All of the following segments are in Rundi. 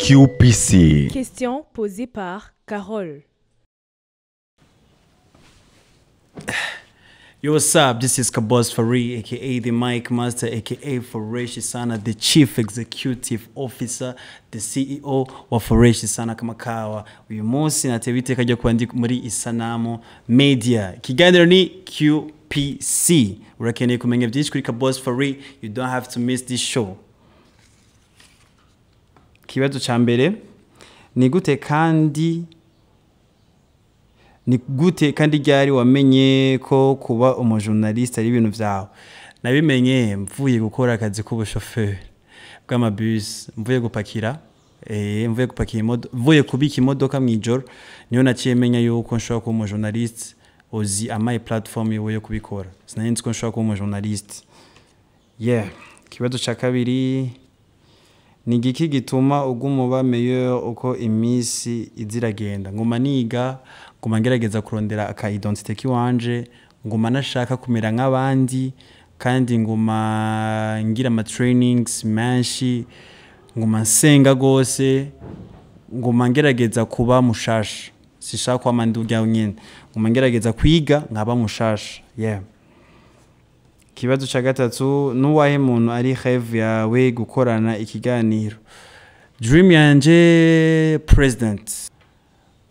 QPC. Question posée par Carole. Yo, what's up? This is KABOSS Farid, aka the Mic Master, aka Foreshi Sana, the Chief Executive Officer, the CEO wa Foreshi Sana Kamakawa. Uyu munsi nateye iteka ryo kuba ndi muri Isanamu Media. Ikiganiro ni QPC. Urakeneye kumenya byinshi kuri KABOSS Farid, you don't have to miss this show. Kibazo ca mbere ni gute kandi ryari wamenye ko kuba umujournaliste ari ibintu vyawe? Nabimenye mvuye gukora akazi k'ubushoferi bw'amabus, mvuye gupakira mvuye kubika imodoka mwijoro, niyo naciye menya yuko nshobora kuba umujournaliste ozi amaye platform yo kubikora. Sinari nzi ko nshobora kuba umujournaliste. Kibazo ca kabiri ni igiki gituma ugumuba meilleur uko imisi iziragenda? Ngoma niga, ngoma ngerageza kurondera aka identité kiwanje, ngoma nashaka kumera nk'abandi, kandi ngoma ngira ama trainings menshi, ngoma nsenga gose, ngoma ngerageza kuba mushasha. Sishaka kwa mandurya nyene, ngoma ngerageza kwiga nkaba mushasha. Kibazo ca gatatu, nuwahe muntu ari rêve yawe gukorana ikiganiro? Dream yanje president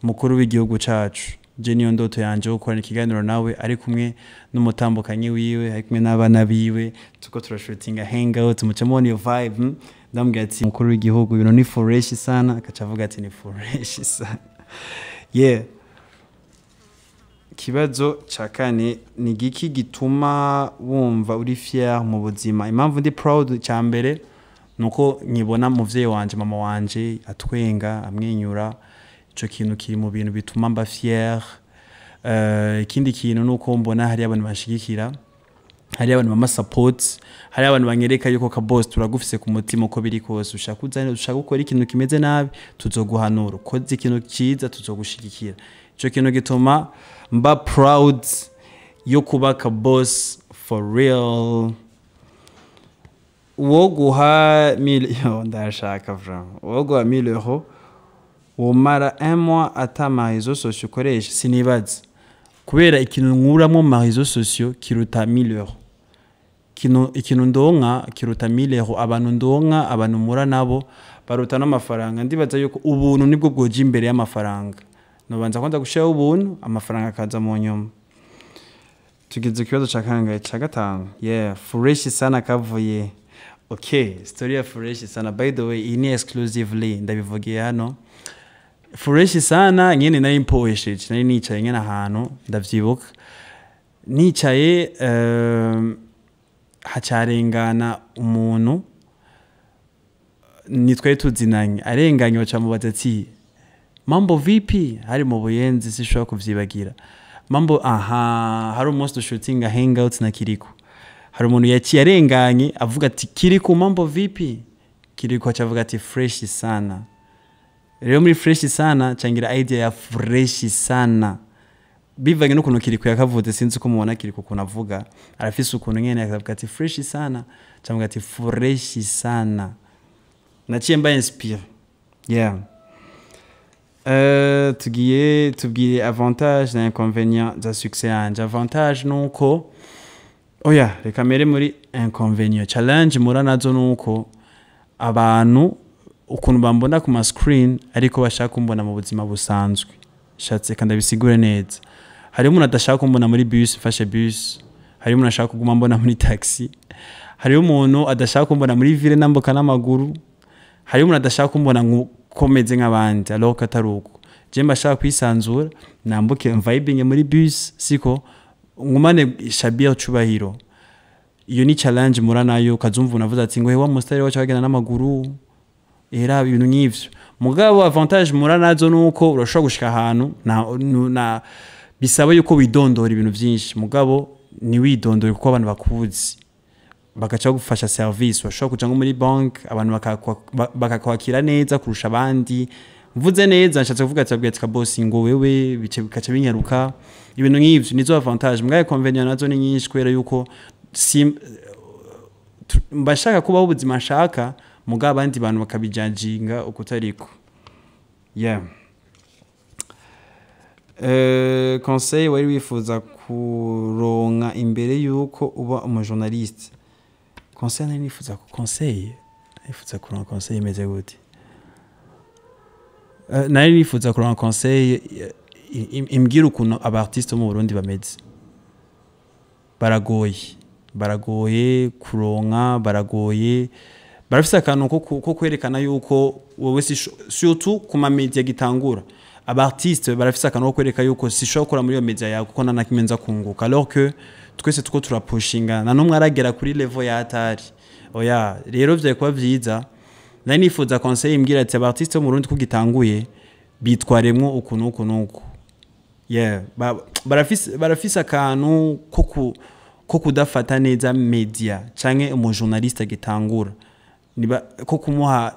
mukuru w'igihugu cacu. Je niyo ndoto yanje gukorana ikiganiro nawe, ari kumwe n'umutambukanyi wiwe, ari kumwe n'abana biwe, tuko turashootinga hangout, mucamoni yo vibe. Ndambwira ati mukuru w'igihugu ibintu ni Foreshi Sana, akacavuga ati ni Foreshi Sana. Kibazo ca kane ni giki gituma wumva uri fier mu buzima? Impamvu ndi proud ca mbere nuko nkibona muvyeyi wanje, mama wanje atwenga, amwenyura. Ico kintu kiri mu bintu bituma mba fier. Ikindi kintu nuko mbona hari abantu bashigikira, hari abantu bama support, hari abantu banyereka yuko KABOSS turagufise ku mutima uko biri kose. Ushaka gukora ikintu kimeze nabi, tuzoguhanura. Ukoze ikintu ciza, tuzogushigikira. Ico kintu gituma mba proud yo kuba KABOSS for real. Woguha 1000 ndashaka vraiment. Woguha 1000 euros womara 1 mois ata ma réseaux sociaux ukoresha, sinibaza. Kubera ikintu nkuramwo ma réseaux sociaux kiruta 1000 euros. Ikintu ndonka kiruta 1000 euros. Abantu ndonka, abantu mura nabo baruta n'amafaranga. Ndibaza yuko ubuntu nibwo bwoje imbere y'amafaranga. Nobanza kwanda gushira ubuntu, amafaranga akaza mu nyuma. Tugeze kibazo ca kangahe? Ca gatanu. Foreshi Sana kavuye. Okay, story ya Foreshi Sana, by the way, ini exclusively ndabivugiye hano. Foreshi Sana nyene nari mpoesheje, nari nicaye nyene ahantu ndavyibuka. Nicaye hacarengana umuntu nitwaye tuzinanye, arenganye baca mubaza ati mambo vipi? Hari mu Buyenzi, sishobora kuvyibagira. Mambo hari umunsi dushootinga hangouts na Kiriko. Hari umuntu yaciye arenganye avuga ati Kiriko mambo vipi? Kiriko acavuga ati Freshi Sana. Rero muri Freshi Sana cangira idea ya Freshi Sana. Bivanye n'ukuntu Kiriko yakavuze, sinzi ko mubona Kiriko ukuntu avuga. Arafise ukuntu nyene akavuga ati Freshi Sana, cavuga ati Freshi Sana. Naciye mba inspire. Tubwire avantage na inconvénient za succès yanje. Avantage nuko reka mere muri inconvénient. Challenge mura nazo nuko abantu ukuntu bambona ku ma screen ariko bashaka kumbona mu buzima busanzwe. Shatse kandi bisigure neza. Hari umuntu adashaka kumbona muri bus, fashe bus. Hari umuntu ashaka kuguma mbona muri taxi. Hari umuntu adashaka kumbona muri ville namboka n'amaguru. Hari umuntu adashaka kumbona komeze nk'abandi, alors kataruko. Je mbashaka kwisanzura, nambuke vibing muri bus, siko ngumane shabia cubahiro. Iyo ni challenge mura nayo, kazumva unavuza ati ngo wa mustari wacu bagenda n'amaguru. Era ibintu nk'ivyo. Mugabo avantage mura nazo nuko urashobora gushika ahantu na bisaba yuko widondora ibintu byinshi. Mugabo ni widondora kuko abantu bakuzi. Bagacha gufasha service, washobora kuja muri bank, abantu bakakwakira neza kurusha abandi. Mvuze neza nshatse kuvuga ati KABOSS ngo wewe bice bikaca binyaruka. Ibintu nk'ivyo nizo avantage. Mugabo convenient nazo ni nyinshi kwera yuko mbashaka kubaho ubuzima nshaka, muga abandi bantu bakabijajinga ukutariko. Yeah. Conseil wari wifuza kuronka imbere yuko uba umujournaliste. Conseil nari nifuza ku conseil. Nifuza kuronka conseil imeze gute? Nari nifuza kuronka conseil imbwira ukuntu abartiste mu Burundi bameze. Baragoye kuronka, barafise akantu ko kwerekana yuko wowe surtout kuma media gitangura. Abartiste barafise akantu ko kwereka yuko sishobora gukora muri iyo media yawe kuko nanakimenza kunguka, alors que twese tuko turapushinga na numwe aragera kuri level ya atari. Oya rero vye kwa vyiza nari nifuza conseil imbwira ati abartiste mu Burundi kugitanguye bitwaremwo ukuntu. Yeah, barafise akantu ko kudafata neza media canke umujournaliste agitangura. Niba ko kumuha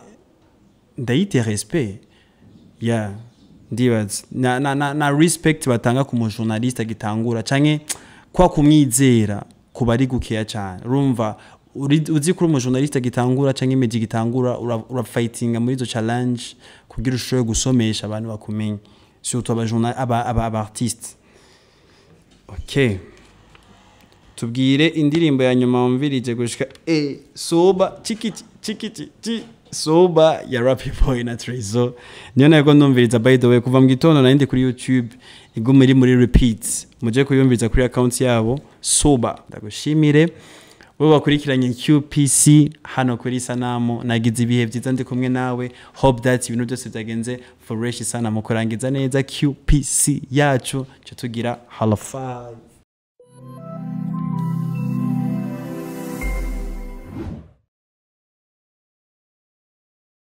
ndayite respect. Yeah, ndibaza na respect batanga ku mujournaliste agitangura canke kwa kumwizera kuba ari gukeya cyane. Urumva uzi kuri umujournaliste agitangura canke media gitangura urafightinga muri zo challenge kugira ushoye gusomesha abantu bakumenye, surtout aba artistes. Okay, tubwire indirimbo ya nyuma wumvirije gushika soba chikiti soba ya Rappi Boy na Trezo. Niyo nayo ndumviriza by the way kuva mu gitondo na ndi kuri YouTube iguma iri muri repeats. Muje kuyumviriza kuri account yabo soba. Ndagushimire wowe wakurikiranye QPC hano kuri Sanamu. Nagize ibihe byiza ndi kumwe nawe. Hope that ibintu byose byagenze fresh sana mu kurangiza neza QPC yacu cyo tugira halafa.